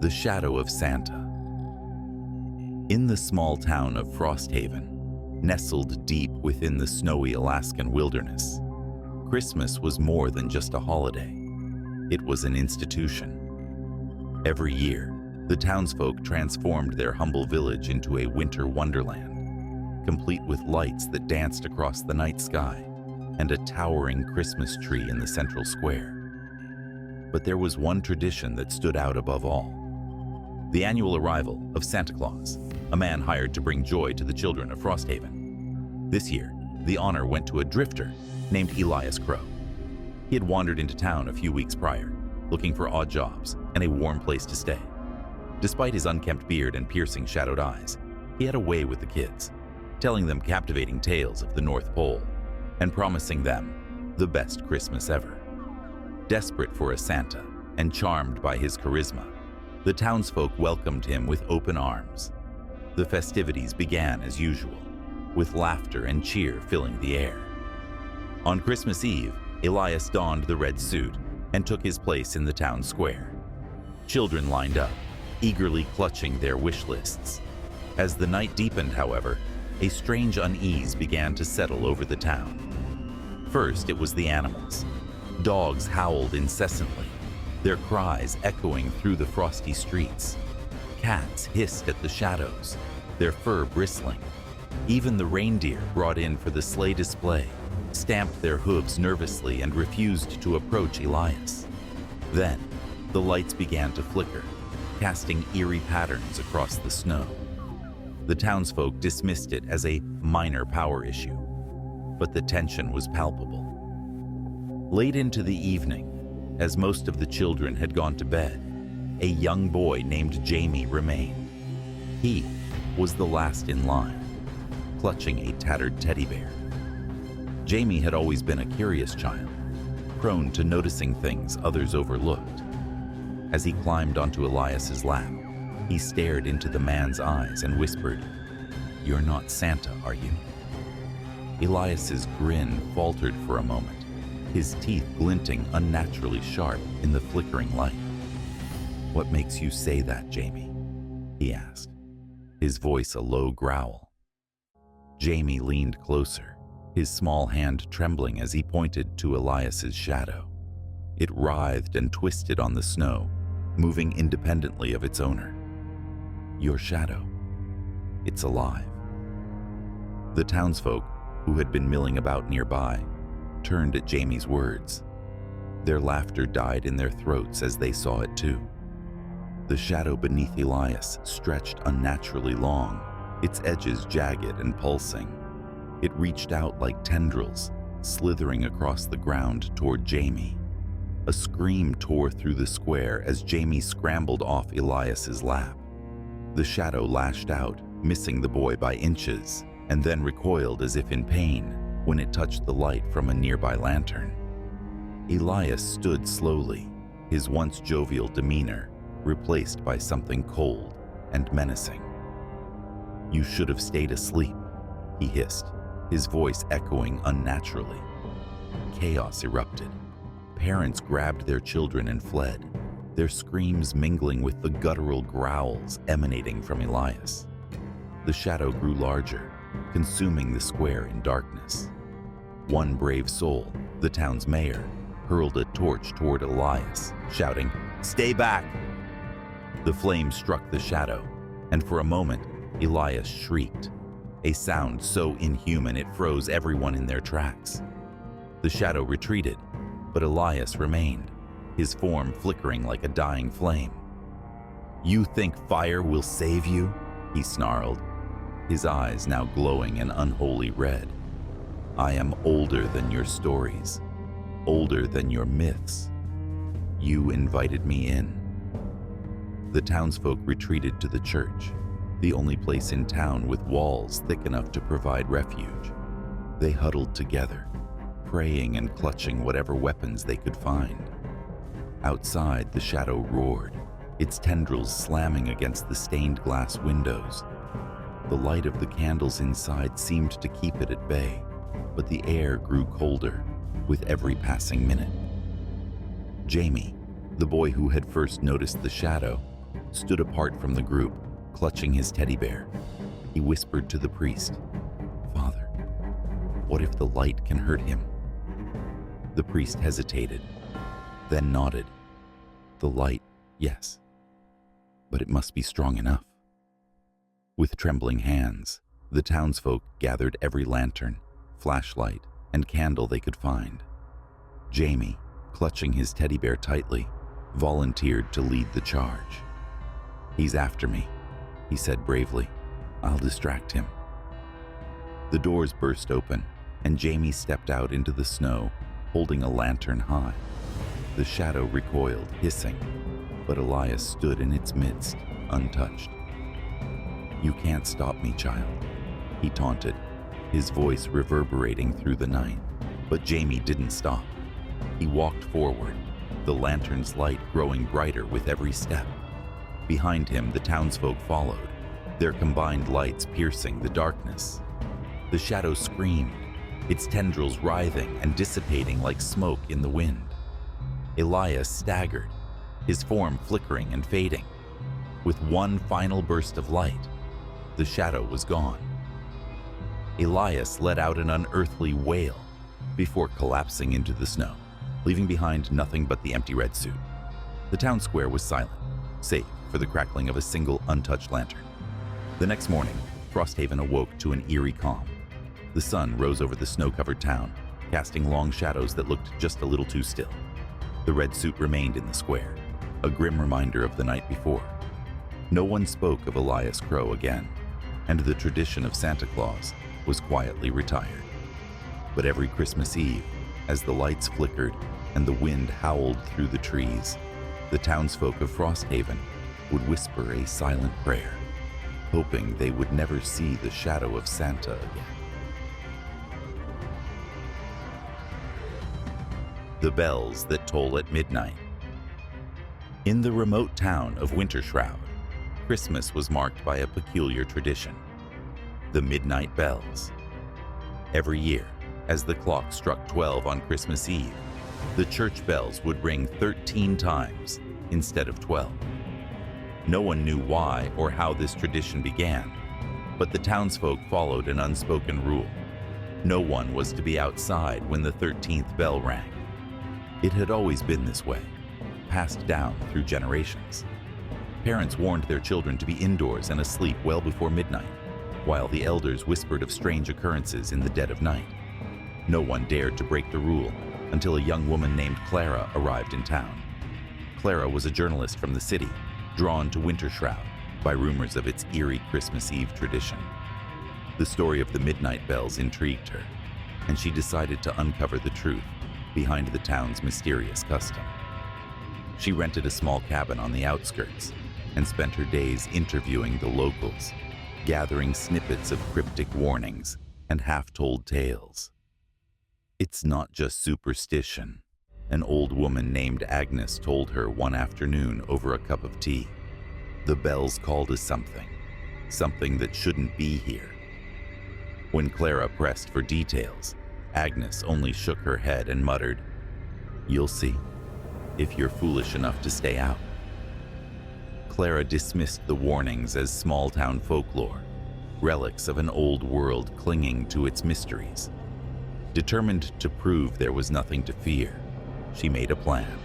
The shadow of Santa. In the small town of Frosthaven, nestled deep within the snowy Alaskan wilderness, Christmas was more than just a holiday. It was an institution. Every year, the townsfolk transformed their humble village into a winter wonderland, complete with lights that danced across the night sky and a towering Christmas tree in the central square. But there was one tradition that stood out above all: the annual arrival of Santa Claus, a man hired to bring joy to the children of Frosthaven. This year, the honor went to a drifter named Elias Crow. He had wandered into town a few weeks prior, looking for odd jobs and a warm place to stay. Despite his unkempt beard and piercing shadowed eyes, he had a way with the kids, telling them captivating tales of the North Pole and promising them the best Christmas ever. Desperate for a Santa and charmed by his charisma, the townsfolk welcomed him with open arms. The festivities began as usual, with laughter and cheer filling the air. On Christmas Eve, Elias donned the red suit and took his place in the town square. Children lined up, eagerly clutching their wish lists. As the night deepened, however, a strange unease began to settle over the town. First, it was the animals. Dogs howled incessantly, their cries echoing through the frosty streets. Cats hissed at the shadows, their fur bristling. Even the reindeer brought in for the sleigh display stamped their hooves nervously and refused to approach Elias. Then, the lights began to flicker, casting eerie patterns across the snow. The townsfolk dismissed it as a minor power issue, but the tension was palpable. Late into the evening, as most of the children had gone to bed, a young boy named Jamie remained. He was the last in line, clutching a tattered teddy bear. Jamie had always been a curious child, prone to noticing things others overlooked. As he climbed onto Elias's lap, he stared into the man's eyes and whispered, "You're not Santa, are you?" Elias's grin faltered for a moment, his teeth glinting unnaturally sharp in the flickering light. "What makes you say that, Jamie?" he asked, his voice a low growl. Jamie leaned closer, his small hand trembling as he pointed to Elias's shadow. It writhed and twisted on the snow, moving independently of its owner. "Your shadow. It's alive." The townsfolk, who had been milling about nearby, turned at Jamie's words. Their laughter died in their throats as they saw it too. The shadow beneath Elias stretched unnaturally long, its edges jagged and pulsing. It reached out like tendrils, slithering across the ground toward Jamie. A scream tore through the square as Jamie scrambled off Elias's lap. The shadow lashed out, missing the boy by inches, and then recoiled as if in pain when it touched the light from a nearby lantern. Elias stood slowly, his once jovial demeanor replaced by something cold and menacing. "You should have stayed asleep," he hissed, his voice echoing unnaturally. Chaos erupted. Parents grabbed their children and fled, their screams mingling with the guttural growls emanating from Elias. The shadow grew larger, consuming the square in darkness. One brave soul, the town's mayor, hurled a torch toward Elias, shouting, "Stay back!" The flame struck the shadow, and for a moment, Elias shrieked, a sound so inhuman it froze everyone in their tracks. The shadow retreated, but Elias remained, his form flickering like a dying flame. "You think fire will save you?" he snarled, his eyes now glowing an unholy red. "I am older than your stories, older than your myths. You invited me in." The townsfolk retreated to the church, the only place in town with walls thick enough to provide refuge. They huddled together, praying and clutching whatever weapons they could find. Outside, the shadow roared, its tendrils slamming against the stained glass windows. The light of the candles inside seemed to keep it at bay, but the air grew colder with every passing minute. Jamie, the boy who had first noticed the shadow, stood apart from the group, clutching his teddy bear. He whispered to the priest, "Father, what if the light can hurt him?" The priest hesitated, then nodded. The light, yes, but it must be strong enough. With trembling hands, the townsfolk gathered every lantern, flashlight, and candle they could find. Jamie, clutching his teddy bear tightly, volunteered to lead the charge. "He's after me," he said bravely. "I'll distract him." The doors burst open, and Jamie stepped out into the snow, holding a lantern high. The shadow recoiled, hissing, but Elias stood in its midst, untouched. "You can't stop me, child," he taunted, his voice reverberating through the night. But Jamie didn't stop. He walked forward, the lantern's light growing brighter with every step. Behind him, the townsfolk followed, their combined lights piercing the darkness. The shadow screamed, its tendrils writhing and dissipating like smoke in the wind. Elias staggered, his form flickering and fading. With one final burst of light, the shadow was gone. Elias let out an unearthly wail before collapsing into the snow, leaving behind nothing but the empty red suit. The town square was silent, save for the crackling of a single untouched lantern. The next morning, Frosthaven awoke to an eerie calm. The sun rose over the snow-covered town, casting long shadows that looked just a little too still. The red suit remained in the square, a grim reminder of the night before. No one spoke of Elias Crow again, and the tradition of Santa Claus was quietly retired. But every Christmas Eve, as the lights flickered and the wind howled through the trees, the townsfolk of Frosthaven would whisper a silent prayer, hoping they would never see the shadow of Santa again. The bells that toll at midnight. In the remote town of Wintershroud, Christmas was marked by a peculiar tradition: the midnight bells. Every year, as the clock struck 12 on Christmas Eve, the church bells would ring 13 times instead of 12. No one knew why or how this tradition began, but the townsfolk followed an unspoken rule. No one was to be outside when the 13th bell rang. It had always been this way, passed down through generations. Parents warned their children to be indoors and asleep well before midnight, while the elders whispered of strange occurrences in the dead of night. No one dared to break the rule until a young woman named Clara arrived in town. Clara was a journalist from the city, drawn to Wintershroud by rumors of its eerie Christmas Eve tradition. The story of the midnight bells intrigued her, and she decided to uncover the truth behind the town's mysterious custom. She rented a small cabin on the outskirts and spent her days interviewing the locals, gathering snippets of cryptic warnings and half-told tales. "It's not just superstition," an old woman named Agnes told her one afternoon over a cup of tea. "The bells called us something that shouldn't be here." When Clara pressed for details, Agnes only shook her head and muttered, "You'll see, if you're foolish enough to stay out." Clara dismissed the warnings as small-town folklore, relics of an old world clinging to its mysteries. Determined to prove there was nothing to fear, she made a plan.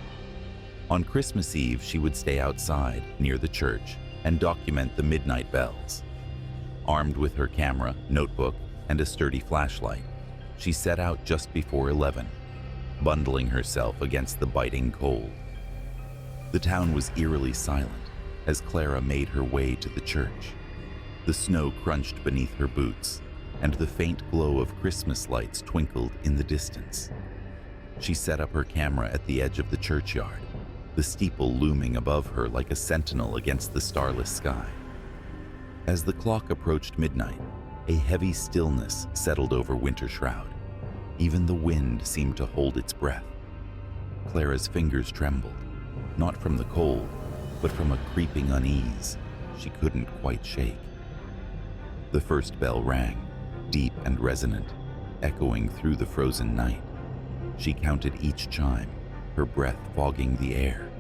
On Christmas Eve, she would stay outside, near the church, and document the midnight bells. Armed with her camera, notebook, and a sturdy flashlight, she set out just before 11, bundling herself against the biting cold. The town was eerily silent as Clara made her way to the church. The snow crunched beneath her boots, and the faint glow of Christmas lights twinkled in the distance. She set up her camera at the edge of the churchyard, the steeple looming above her like a sentinel against the starless sky. As the clock approached midnight, a heavy stillness settled over Wintershroud. Even the wind seemed to hold its breath. Clara's fingers trembled, not from the cold, but from a creeping unease she couldn't quite shake. The first bell rang, deep and resonant, echoing through the frozen night. She counted each chime, her breath fogging the air.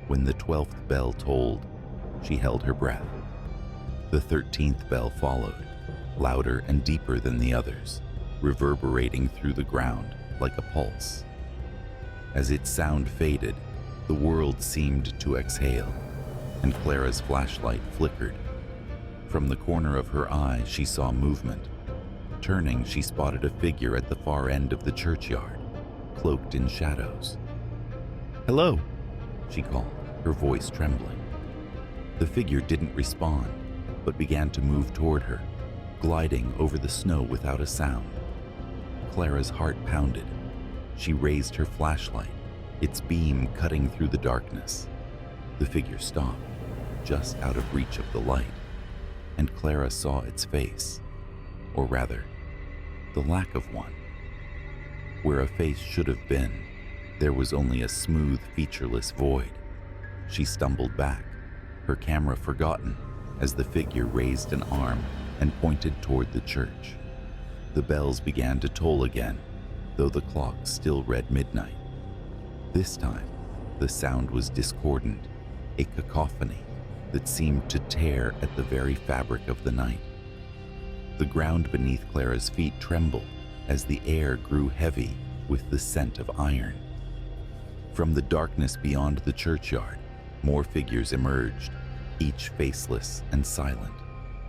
When the 12th bell tolled, She held her breath. The 13th bell followed, louder and deeper than the others, reverberating through the ground like a pulse. As its sound faded, the world seemed to exhale, and Clara's flashlight flickered. From the corner of her eye, she saw movement. Turning, she spotted a figure at the far end of the churchyard, cloaked in shadows. "Hello," she called, her voice trembling. The figure didn't respond, but began to move toward her, gliding over the snow without a sound. Clara's heart pounded. She raised her flashlight, its beam cutting through the darkness. The figure stopped, just out of reach of the light, and Clara saw its face, or rather, the lack of one. Where a face should have been, there was only a smooth, featureless void. She stumbled back, her camera forgotten, as the figure raised an arm and pointed toward the church. The bells began to toll again, though the clock still read midnight. This time, the sound was discordant, a cacophony that seemed to tear at the very fabric of the night. The ground beneath Clara's feet trembled as the air grew heavy with the scent of iron. From the darkness beyond the churchyard, more figures emerged, each faceless and silent,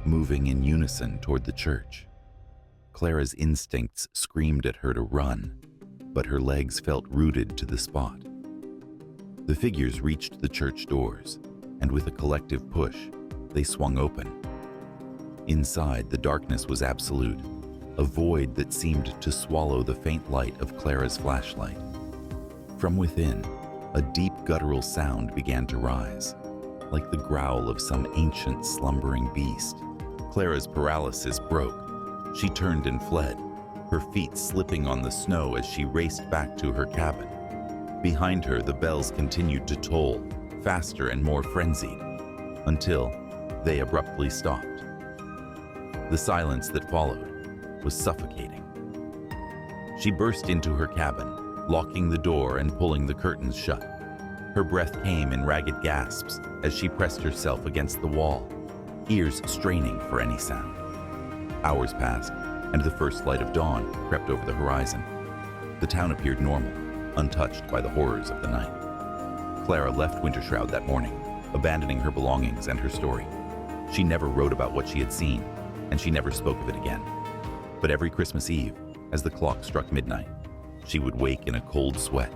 moving in unison toward the church. Clara's instincts screamed at her to run, but her legs felt rooted to the spot. The figures reached the church doors, and with a collective push, they swung open. Inside, the darkness was absolute, a void that seemed to swallow the faint light of Clara's flashlight. From within, a deep guttural sound began to rise, like the growl of some ancient slumbering beast. Clara's paralysis broke. She turned and fled, her feet slipping on the snow as she raced back to her cabin. Behind her, the bells continued to toll, faster and more frenzied, until they abruptly stopped. The silence that followed was suffocating. She burst into her cabin, locking the door and pulling the curtains shut. Her breath came in ragged gasps as she pressed herself against the wall, ears straining for any sound. Hours passed, and the first light of dawn crept over the horizon. The town appeared normal, untouched by the horrors of the night. Clara left Wintershroud that morning, abandoning her belongings and her story. She never wrote about what she had seen, and she never spoke of it again. But every Christmas Eve, as the clock struck midnight, she would wake in a cold sweat,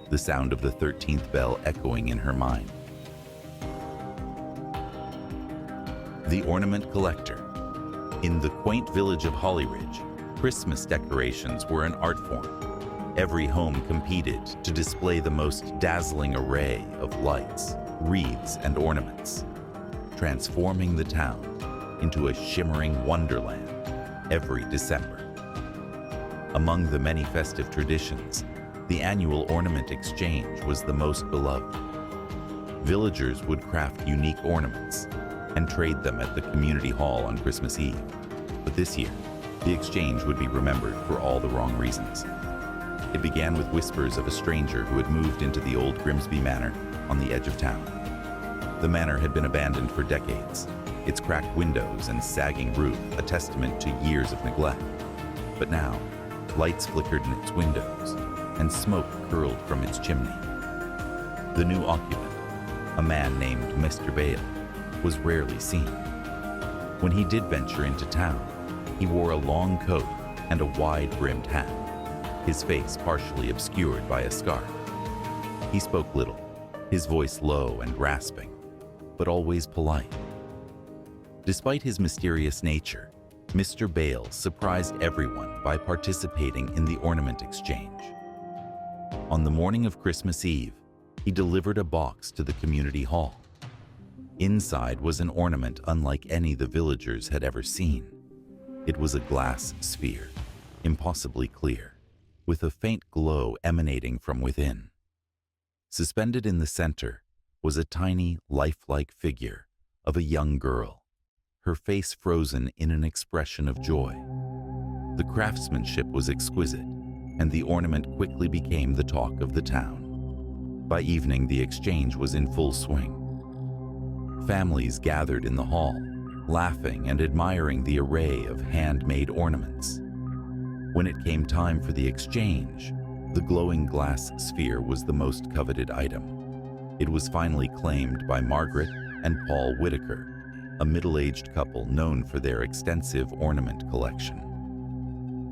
the sound of the 13th bell echoing in her mind. The Ornament Collector. In the quaint village of Hollyridge, Christmas decorations were an art form. Every home competed to display the most dazzling array of lights, wreaths, and ornaments, transforming the town into a shimmering wonderland every December. Among the many festive traditions, the annual ornament exchange was the most beloved. Villagers would craft unique ornaments and trade them at the community hall on Christmas Eve. But this year, the exchange would be remembered for all the wrong reasons. It began with whispers of a stranger who had moved into the old Grimsby Manor on the edge of town. The manor had been abandoned for decades, its cracked windows and sagging roof a testament to years of neglect. But now, lights flickered in its windows, and smoke curled from its chimney. The new occupant, a man named Mr. Bale, was rarely seen. When he did venture into town, he wore a long coat and a wide-brimmed hat, his face partially obscured by a scarf. He spoke little, his voice low and rasping, but always polite. Despite his mysterious nature, Mr. Bale surprised everyone by participating in the ornament exchange. On the morning of Christmas Eve, he delivered a box to the community hall. Inside was an ornament unlike any the villagers had ever seen. It was a glass sphere, impossibly clear, with a faint glow emanating from within. Suspended in the center was a tiny, lifelike figure of a young girl, her face frozen in an expression of joy. The craftsmanship was exquisite, and the ornament quickly became the talk of the town. By evening, the exchange was in full swing. Families gathered in the hall, laughing and admiring the array of handmade ornaments. When it came time for the exchange, the glowing glass sphere was the most coveted item. It was finally claimed by Margaret and Paul Whitaker, a middle-aged couple known for their extensive ornament collection.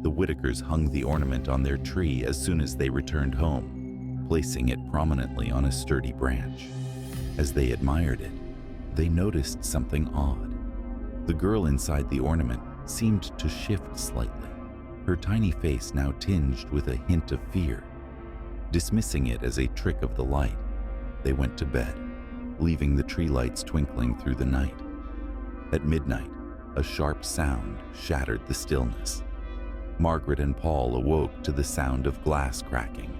The Whitakers hung the ornament on their tree as soon as they returned home, placing it prominently on a sturdy branch. As they admired it, they noticed something odd. The girl inside the ornament seemed to shift slightly, her tiny face now tinged with a hint of fear. Dismissing it as a trick of the light, they went to bed, leaving the tree lights twinkling through the night. At midnight, a sharp sound shattered the stillness. Margaret and Paul awoke to the sound of glass cracking.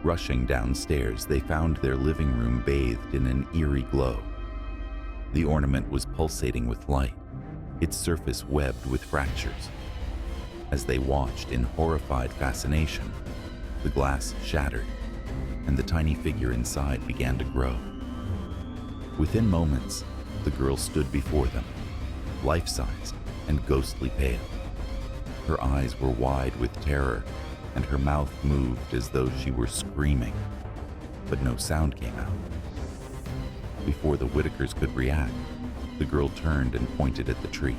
Rushing downstairs, they found their living room bathed in an eerie glow. The ornament was pulsating with light, its surface webbed with fractures. As they watched in horrified fascination, the glass shattered, and the tiny figure inside began to grow. Within moments, the girl stood before them, life-sized and ghostly pale. Her eyes were wide with terror, and her mouth moved as though she were screaming, but no sound came out. Before the Whitakers could react, the girl turned and pointed at the tree.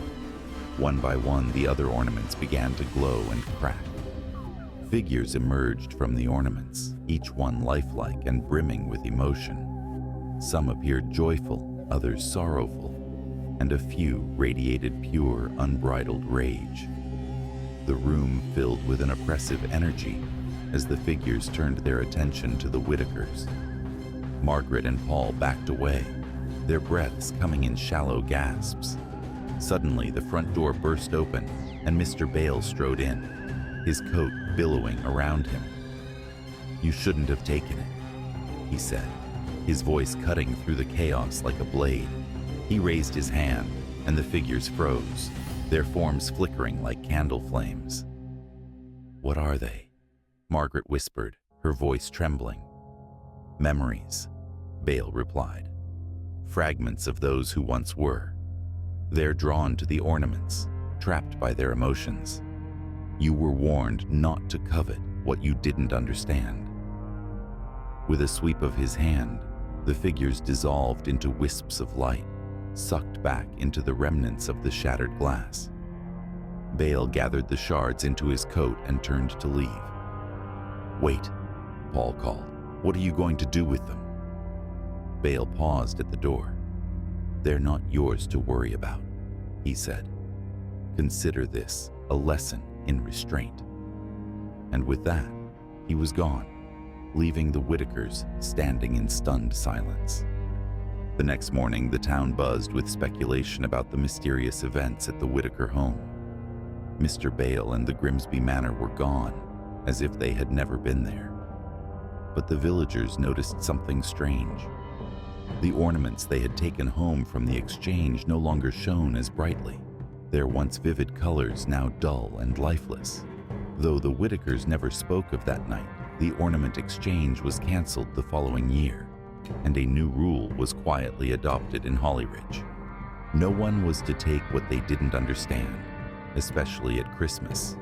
One by one, the other ornaments began to glow and crack. Figures emerged from the ornaments, each one lifelike and brimming with emotion. Some appeared joyful, others sorrowful, and a few radiated pure, unbridled rage. The room filled with an oppressive energy as the figures turned their attention to the Whitakers. Margaret and Paul backed away, their breaths coming in shallow gasps. Suddenly, the front door burst open, and Mr. Bale strode in, his coat billowing around him. "You shouldn't have taken it," he said, his voice cutting through the chaos like a blade. He raised his hand, and the figures froze, their forms flickering like candle flames. "What are they?" Margaret whispered, her voice trembling. "Memories," Bale replied. "Fragments of those who once were. They're drawn to the ornaments, trapped by their emotions. You were warned not to covet what you didn't understand." With a sweep of his hand, the figures dissolved into wisps of light, sucked back into the remnants of the shattered glass. Bale gathered the shards into his coat and turned to leave. "Wait," Paul called. "What are you going to do with them?" Bale paused at the door. "They're not yours to worry about," he said. "Consider this a lesson in restraint." And with that, he was gone, leaving the Whitakers standing in stunned silence. The next morning, the town buzzed with speculation about the mysterious events at the Whitaker home. Mr. Bale and the Grimsby Manor were gone, as if they had never been there. But the villagers noticed something strange. The ornaments they had taken home from the exchange no longer shone as brightly, their once vivid colors now dull and lifeless. Though the Whitakers never spoke of that night, the ornament exchange was canceled the following year, and a new rule was quietly adopted in Hollyridge. No one was to take what they didn't understand, especially at Christmas.